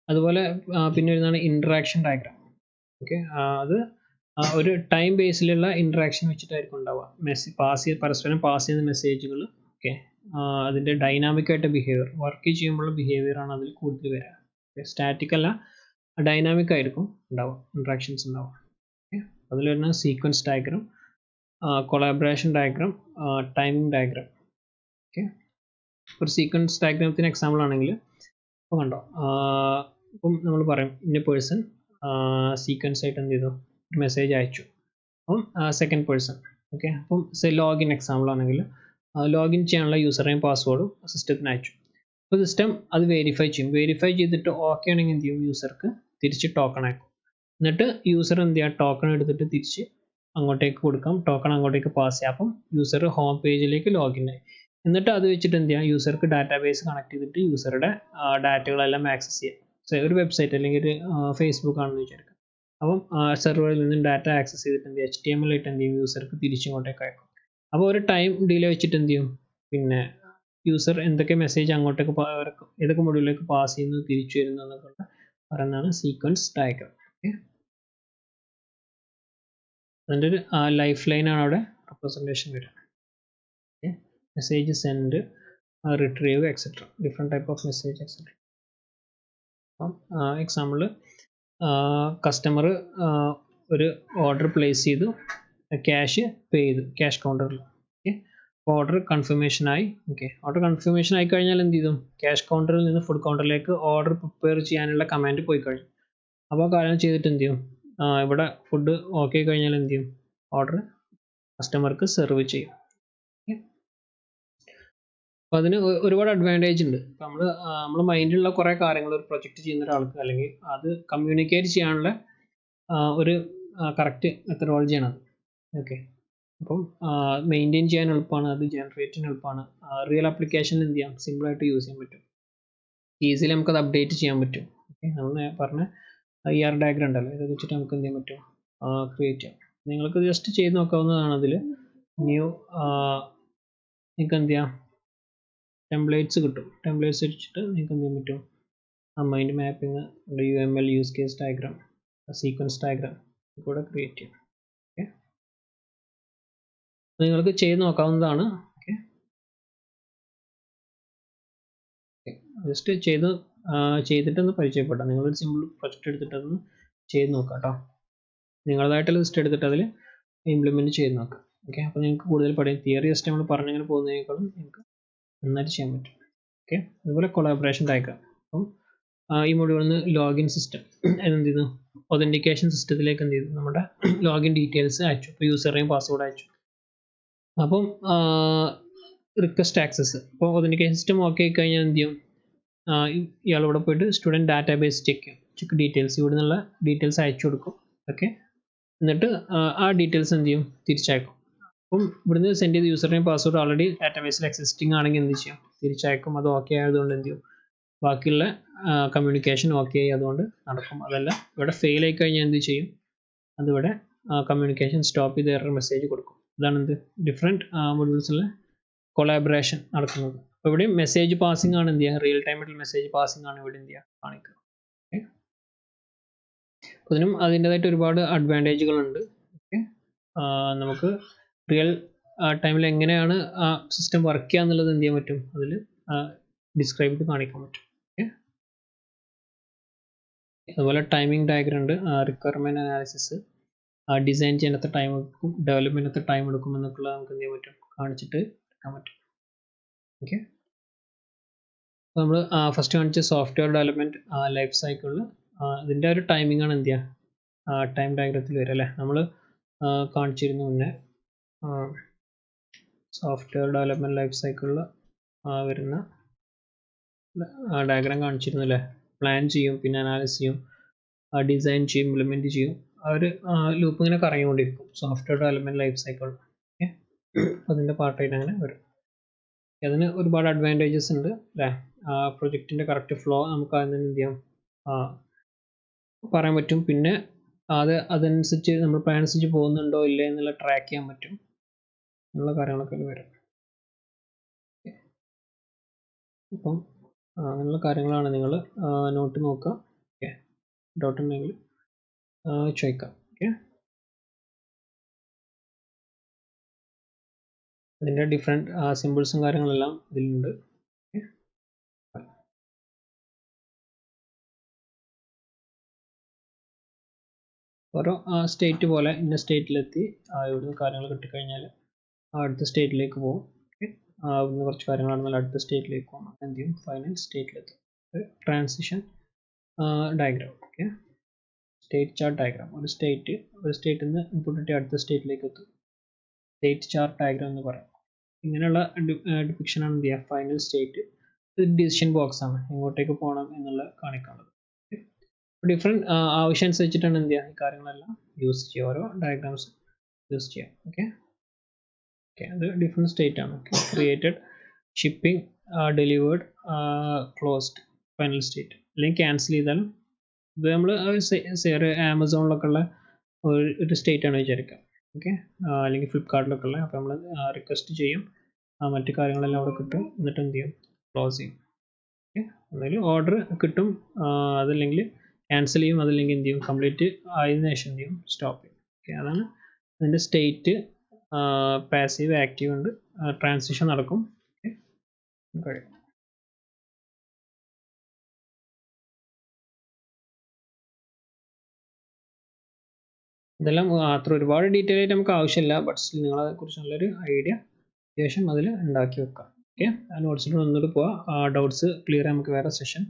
അതുപോലെ പിന്നെ വരുന്നതാണ് ഇൻട്രാക്ഷൻ ഡയഗ്രാം. ഓക്കെ, അത് ഒരു ടൈം ബേസിലുള്ള ഇൻട്രാക്ഷൻ വെച്ചിട്ടായിരിക്കും ഉണ്ടാവുക. പരസ്പരം പാസ് ചെയ്യുന്ന മെസ്സേജുകൾ. ഓക്കെ, അതിൻ്റെ ഡൈനാമിക് ആയിട്ട് ബിഹേവിയർ, വർക്ക് ചെയ്യുമ്പോഴുള്ള ബിഹേവിയർ ആണ് അതിൽ കൂടുതൽ വരിക. സ്റ്റാറ്റിക് അല്ല, ഡൈനാമിക് ആയിരിക്കും ഉണ്ടാവുക, ഇൻട്രാക്ഷൻസ് ഉണ്ടാവുക. ഓക്കെ, അതിൽ വരുന്ന sequence diagram, collaboration diagram, timing diagram. Okay, ഒരു സീക്വൻസ് ഡയഗ്രാമത്തിന് എക്സാമ്പിൾ ആണെങ്കിൽ ഇപ്പോൾ കണ്ടോ, ഇപ്പം നമ്മൾ പറയും ഇന്ന പേഴ്സൺ സീക്വൻസ് ആയിട്ട് എന്ത് ചെയ്തു, ഒരു മെസ്സേജ് അയച്ചു. അപ്പം സെക്കൻഡ് പേഴ്സൺ. ഓക്കെ, അപ്പം ലോഗിൻ എക്സാമ്പിൾ ആണെങ്കിൽ ലോഗിൻ ചെയ്യാനുള്ള യൂസർ നെയിം പാസ്വേഡും സിസ്റ്റത്തിന് അയച്ചു. അപ്പോൾ സിസ്റ്റം അത് വെരിഫൈ ചെയ്യും. വെരിഫൈ ചെയ്തിട്ട് ഓക്കെ ആണെങ്കിൽ എന്ത് ചെയ്യും, യൂസർക്ക് തിരിച്ച് ടോക്കൺ അയക്കും. എന്നിട്ട് യൂസർ എന്ത് ചെയ്യുക, ടോക്കൺ എടുത്തിട്ട് തിരിച്ച് അങ്ങോട്ടേക്ക് കൊടുക്കാം, ടോക്കൺ അങ്ങോട്ടേക്ക് പാസ് ചെയ്യാം. അപ്പം യൂസർ ഹോം പേജിലേക്ക് ലോഗിൻ ആയി. എന്നിട്ട് അത് വെച്ചിട്ട് എന്ത് ചെയ്യാം, യൂസർക്ക് ഡാറ്റാബേസ് കണക്ട് ചെയ്തിട്ട് യൂസറുടെ ഡാറ്റകളെല്ലാം ആക്സസ് ചെയ്യാം. ഒരു വെബ്സൈറ്റ് അല്ലെങ്കിൽ ഒരു ഫേസ്ബുക്ക് ആണെന്ന് വിചാരിക്കാം. അപ്പം സെർവറിൽ നിന്നും ഡാറ്റ ആക്സസ് ചെയ്തിട്ട് എന്ത് ചെയ്യും, HTML ആയിട്ട് എന്ത് ചെയ്യും, യൂസർക്ക് തിരിച്ചിങ്ങോട്ടേക്ക് അയക്കും. അപ്പോൾ ഒരു ടൈം ഡിലേ വെച്ചിട്ട് എന്ത് ചെയ്യും, പിന്നെ യൂസർ എന്തൊക്കെ മെസ്സേജ് അങ്ങോട്ടേക്ക് ഏതൊക്കെ മൊഡ്യൂളിലേക്ക് പാസ് ചെയ്യുന്നു, തിരിച്ചു വരുന്നു എന്നൊക്കെ പറയുന്നതാണ് സീക്വൻസ് ഡയഗ്രാം. ഓക്കെ, അതിൻ്റെ ഒരു ലൈഫ് ലൈനാണ് അവിടെ റെപ്രസെൻറ്റേഷൻ വരിക. Okay, message send, retrieve, etcetera, different type of message etcetera. അപ്പം എക്സാമ്പിൾ, കസ്റ്റമർ ഒരു ഓർഡർ പ്ലേസ് ചെയ്തു, ക്യാഷ് പേ ചെയ്തു ക്യാഷ് കൗണ്ടറിൽ. ഓക്കെ, ഓർഡർ കൺഫർമേഷൻ ആയി. ഓക്കെ, ഓർഡർ കൺഫർമേഷൻ ആയി കഴിഞ്ഞാൽ എന്ത് ചെയ്തു, ക്യാഷ് കൗണ്ടറിൽ നിന്ന് ഫുഡ് കൗണ്ടറിലേക്ക് ഓർഡർ പ്രിപ്പയർ ചെയ്യാനുള്ള കമാൻഡ് പോയി കഴിഞ്ഞു. അപ്പോൾ കാര്യം ചെയ്തിട്ട് എന്ത് ചെയ്യും, ഇവിടെ ഫുഡ് ഓക്കെ കഴിഞ്ഞാൽ എന്ത് ചെയ്യും, ഓർഡർ കസ്റ്റമർക്ക് സെർവ് ചെയ്യും. അപ്പോൾ അതിന് ഒരുപാട് അഡ്വാൻറ്റേജ് ഉണ്ട്. നമ്മൾ മൈൻഡിലുള്ള കുറേ കാര്യങ്ങൾ ഒരു പ്രൊജക്റ്റ് ചെയ്യുന്ന ഒരാൾക്ക് അല്ലെങ്കിൽ അത് കമ്മ്യൂണിക്കേറ്റ് ചെയ്യാനുള്ള ഒരു കറക്റ്റ് മെത്തഡോളജിയാണ് അത്. ഓക്കെ, അപ്പം മെയിൻറ്റെയിൻ ചെയ്യാൻ എളുപ്പമാണ്, അത് ജനറേറ്റ് ചെയ്യാൻ എളുപ്പമാണ്. റിയൽ ആപ്ലിക്കേഷനിൽ എന്ത് ചെയ്യാം, സിമ്പിളായിട്ട് യൂസ് ചെയ്യാൻ പറ്റും, ഈസിലി നമുക്കത് അപ്ഡേറ്റ് ചെയ്യാൻ പറ്റും. ഓക്കെ, നമ്മൾ പറഞ്ഞ ER ഡയഗ്രാം ഉണ്ടല്ലോ, ഇത് വെച്ചിട്ട് നമുക്ക് എന്ത് ചെയ്യാൻ പറ്റും, ക്രിയേറ്റ് ചെയ്യാം. നിങ്ങൾക്ക് ജസ്റ്റ് ചെയ്ത് നോക്കാവുന്നതാണ്. അതിൽ ന്യൂ നിങ്ങൾക്ക് എന്ത് ചെയ്യാം, ടെംപ്ലേറ്റ്സ് കിട്ടും. ടെംപ്ലേറ്റ്സ് വെച്ചിട്ട് നിങ്ങൾക്ക് എന്ത് ചെയ്യാൻ പറ്റും, mind mapping, UML, use case diagram, sequence diagram കൂടെ ക്രിയേറ്റ് ചെയ്യാം. ഓക്കെ, നിങ്ങൾക്ക് ചെയ്ത് നോക്കാവുന്നതാണ്. ഓക്കെ, ജസ്റ്റ് ചെയ്തിട്ടൊന്ന് പരിചയപ്പെടാം. നിങ്ങളൊരു സിമ്പിൾ പ്രൊജക്റ്റ് എടുത്തിട്ടൊന്ന് ചെയ്ത് നോക്കാം കേട്ടോ. നിങ്ങളതായിട്ടുള്ള ലിസ്റ്റ് എടുത്തിട്ട് അതിൽ ഇംപ്ലിമെൻറ്റ് ചെയ്ത് നോക്കാം. ഓക്കെ, അപ്പോൾ നിങ്ങൾക്ക് കൂടുതൽ പഠിക്കും. തിയറി ജസ്റ്റ് നമ്മൾ പറഞ്ഞിങ്ങനെ പോകുന്നതിനേക്കാളും നിങ്ങൾക്ക് നന്നായിട്ട് ചെയ്യാൻ പറ്റും. ഓക്കെ, അതുപോലെ കൊളാബറേഷൻ ഡയഗ്രാം. അപ്പം ഈ മൊഡ്യൂളിൽ നിന്ന് ലോഗിൻ സിസ്റ്റം എന്ത് ചെയ്തു, ഒതൻറ്റിക്കേഷൻ സിസ്റ്റത്തിലേക്ക് എന്ത് ചെയ്തു, നമ്മുടെ ലോഗിൻ ഡീറ്റെയിൽസ് അയച്ചു. ഇപ്പോൾ യൂസർ നെയിം പാസ്വേഡ് അയച്ചു. അപ്പം റിക്വസ്റ്റ് ആക്സസ്, ഇപ്പോൾ ഒതൻറ്റിക്കേഷൻ സിസ്റ്റം ഓക്കെ ആയി കഴിഞ്ഞാൽ എന്ത് ചെയ്യും, ഇയാൾ ഇവിടെ പോയിട്ട് സ്റ്റുഡൻറ്റ് ഡാറ്റാബേസ് ചെക്ക് ഡീറ്റെയിൽസ്, ഇവിടെ നിന്നുള്ള ഡീറ്റെയിൽസ് അയച്ചു കൊടുക്കും. ഓക്കെ, എന്നിട്ട് ആ ഡീറ്റെയിൽസ് എന്ത് ചെയ്യും, തിരിച്ചയക്കും. അപ്പം ഇവിടുന്ന് സെൻഡ് ചെയ്ത യൂസർ നെയിം പാസ്വേഡ് ഓൾറെഡി ഡാറ്റാബേസിൽ എക്സിസ്റ്റിംഗ് ആണെങ്കിൽ എന്ത് ചെയ്യും, തിരിച്ചയക്കും. അത് ഓക്കെ ആയതുകൊണ്ട് എന്ത് ചെയ്യും, ബാക്കിയുള്ള കമ്മ്യൂണിക്കേഷൻ ഓക്കെ ആയി അതുകൊണ്ട് നടക്കും. അതല്ല ഇവിടെ ഫെയിൽ ആയി കഴിഞ്ഞാൽ എന്ത് ചെയ്യും, അതിവിടെ കമ്മ്യൂണിക്കേഷൻ സ്റ്റോപ്പ് ചെയ്ത് എറർ മെസ്സേജ് കൊടുക്കും. ഇതാണ് എന്ത് ഡിഫറെൻറ്റ് മൊഡ്യൂൾസിലെ കൊളാബറേഷൻ നടക്കുന്നത്. അപ്പോൾ ഇവിടെയും മെസ്സേജ് പാസിംഗ് ആണ് എന്ത് ചെയ്യുക, റിയൽ ടൈമിൽ മെസ്സേജ് പാസിംഗ് ആണ് ഇവിടെ എന്ത് ചെയ്യുക, കാണിക്കുക. ഓക്കെ, അപ്പോൾ ഇതിനും അതിൻ്റെതായിട്ട് ഒരുപാട് അഡ്വാൻറ്റേജുകളുണ്ട്. ഓക്കെ, നമുക്ക് റിയൽ ടൈമിൽ എങ്ങനെയാണ് ആ സിസ്റ്റം വർക്ക് ചെയ്യുക എന്നുള്ളത് എന്ത് ചെയ്യാൻ പറ്റും, അതിൽ ഡിസ്ക്രൈബ് ചെയ്ത് കാണിക്കാൻ പറ്റും. ഓക്കെ, അതുപോലെ ടൈമിംഗ് ഡയഗ്രാം ഉണ്ട്, റിക്വയർമെൻറ്റ് അനാലിസിസ്, ഡിസൈൻ ചെയ്യാൻ എത്ര ടൈം എടുക്കും, ഡെവലപ്മെൻറ്റ് എത്ര ടൈം എടുക്കും എന്നൊക്കെയുള്ള നമുക്ക് എന്ത് ചെയ്യാൻ പറ്റും, കാണിച്ചിട്ട് എടുക്കാൻ പറ്റും. ഓക്കെ, അപ്പോൾ നമ്മൾ ഫസ്റ്റ് കാണിച്ച സോഫ്റ്റ്വെയർ ഡെവലപ്മെൻറ്റ് ലൈഫ് സൈക്കിളിൽ ഇതിൻ്റെ ഒരു ടൈമിംഗ് ആണ് എന്ത് ചെയ്യുക, ടൈം ഡയഗ്രത്തിൽ വരും അല്ലേ. നമ്മൾ കാണിച്ചിരുന്നു മുന്നേ സോഫ്റ്റ്വെയർ ഡെവലപ്മെൻറ്റ് ലൈഫ് സൈക്കിളിൽ വരുന്ന ഡയഗ്രാം കാണിച്ചിരുന്നു അല്ലേ. പ്ലാൻ ചെയ്യും, പിന്നെ അനാലിസ് ചെയ്യും, ഡിസൈൻ ചെയ്യും, ഇംപ്ലിമെൻറ്റ് ചെയ്യും, ആ ഒരു ലൂപ്പ് ഇങ്ങനെ കറങ്ങിക്കൊണ്ടിരിക്കും software development life cycle. Okay, അതിൻ്റെ പാർട്ടായിട്ട് അങ്ങനെ വരും. അതിന് ഒരുപാട് അഡ്വാൻറ്റേജസ് ഉണ്ട് അല്ലേ. പ്രൊജക്റ്റിൻ്റെ കറക്റ്റ് ഫ്ലോ നമുക്ക് അതിന് എന്ത് ചെയ്യാം പറയാൻ പറ്റും. പിന്നെ അതനുസരിച്ച് നമ്മൾ പ്ലാൻ അനുസരിച്ച് പോകുന്നുണ്ടോ ഇല്ലേ എന്നുള്ള ട്രാക്ക് ചെയ്യാൻ പറ്റും എന്നുള്ള കാര്യങ്ങളൊക്കെ വരും. അപ്പം അങ്ങനെയുള്ള കാര്യങ്ങളാണ്. നിങ്ങൾ നോട്ട് നോക്കുക. ഓക്കെ, ഡൗട്ട് ഉണ്ടെങ്കിൽ ചോദിക്കാം. ഓക്കെ, അതിൻ്റെ ഡിഫറെൻറ്റ് സിമ്പിൾസും കാര്യങ്ങളെല്ലാം ഇതിലുണ്ട്. ഓരോ സ്റ്റേറ്റ് പോലെ ഇന്ന സ്റ്റേറ്റിലെത്തി ഇവിടുന്ന് കാര്യങ്ങൾ കിട്ടിക്കഴിഞ്ഞാൽ അടുത്ത സ്റ്റേറ്റിലേക്ക് പോകും. ഓക്കെ, ഇവിടുന്ന് കുറച്ച് കാര്യങ്ങളാണെന്നാൽ അടുത്ത സ്റ്റേറ്റിലേക്ക് പോകും. എന്ത് ചെയ്യും, ഫൈനൽ സ്റ്റേറ്റിലെത്തും. Transition diagram. Okay, state chart diagram. ഒരു സ്റ്റേറ്റിൽ നിന്ന് ഇൻപുട്ട് കിട്ടി അടുത്ത സ്റ്റേറ്റിലേക്ക് എത്തും. സ്റ്റേറ്റ് ചാർട്ട് ഡയഗ്രാം എന്ന് പറയാം. ഇങ്ങനെയുള്ള ഡിപ്പിക്ഷനാണ് എന്ത് ചെയ്യുക, ഫൈനൽ സ്റ്റേറ്റ്. ഇത് ഡിസിഷൻ ബോക്സ് ആണ്, എങ്ങോട്ടേക്ക് പോകണം എന്നുള്ള കാണിക്കാനുള്ളത്. ഡിഫറെൻറ്റ് ആവശ്യം അനുസരിച്ചിട്ടാണ് എന്ത് ചെയ്യുക ഈ കാര്യങ്ങളെല്ലാം യൂസ് ചെയ്യുക, ഓരോ ഡയഗ്രാംസ് യൂസ് ചെയ്യാം. ഓക്കെ, അത് ഡിഫറെൻറ്റ് സ്റ്റേറ്റ് ആണ്. Okay, created, shipping, delivered, closed, final state. അല്ലെങ്കിൽ ക്യാൻസൽ ചെയ്താലും ഇത് നമ്മൾ ആമസോണിലൊക്കെ ഉള്ള ഒരു സ്റ്റേറ്റ് ആണ് വിചാരിക്കുക. ഓക്കെ, അല്ലെങ്കിൽ ഫ്ലിപ്കാർട്ടിലൊക്കെ ഉള്ള. അപ്പോൾ നമ്മൾ റിക്വസ്റ്റ് ചെയ്യും, മറ്റു കാര്യങ്ങളെല്ലാം അവിടെ കിട്ടും, എന്നിട്ട് എന്ത് ചെയ്യും, ക്ലോസ് ചെയ്യും. ഓക്കെ, എന്തെങ്കിലും ഓർഡർ കിട്ടും, അതല്ലെങ്കിൽ ക്യാൻസൽ ചെയ്യും, അതല്ലെങ്കിൽ എന്ത് ചെയ്യും, കംപ്ലീറ്റ് ആയതിനു ശേഷം എന്ത് ചെയ്യും, സ്റ്റോപ്പ് ചെയ്യും. ഓക്കെ, അതാണ് അതിൻ്റെ സ്റ്റേറ്റ്. പാസീവ്, ആക്റ്റീവ് ഉണ്ട്, ട്രാൻസിഷൻ നടക്കും. ഓക്കെ, കഴിയും. ഇതെല്ലാം അത്ര ഒരുപാട് ഡീറ്റെയിൽ ആയിട്ട് നമുക്ക് ആവശ്യമില്ല, ബട്ട് സ്റ്റിൽ നിങ്ങളെ കുറിച്ച് നല്ലൊരു ഐഡിയ അത്യാവശ്യം അതിൽ ഉണ്ടാക്കി വെക്കാം. ഓക്കെ, ആ നോട്ട്സിൽ ഒന്നുകൂടി പോവാം. ഡൗട്ട്സ് ക്ലിയർ നമുക്ക് വേറെ സെഷൻ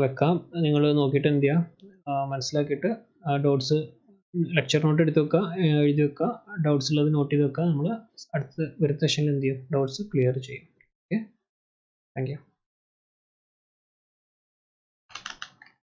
വെക്കാം. നിങ്ങൾ നോക്കിയിട്ട് എന്ത് ചെയ്യുക, മനസ്സിലാക്കിയിട്ട് ഡൗട്ട്സ് ലെക്ചർ നോട്ട് എടുത്ത് വെക്കുക, എഴുതി വെക്കുക, ഡൗട്ട്സ് ഉള്ളത് നോട്ട് ചെയ്ത് വെക്കുക. നമ്മൾ അടുത്ത വരുന്ന സെഷനിൽ എന്ത് ചെയ്യും, ഡൗട്ട്സ് ക്ലിയർ ചെയ്യും. Okay, thank you.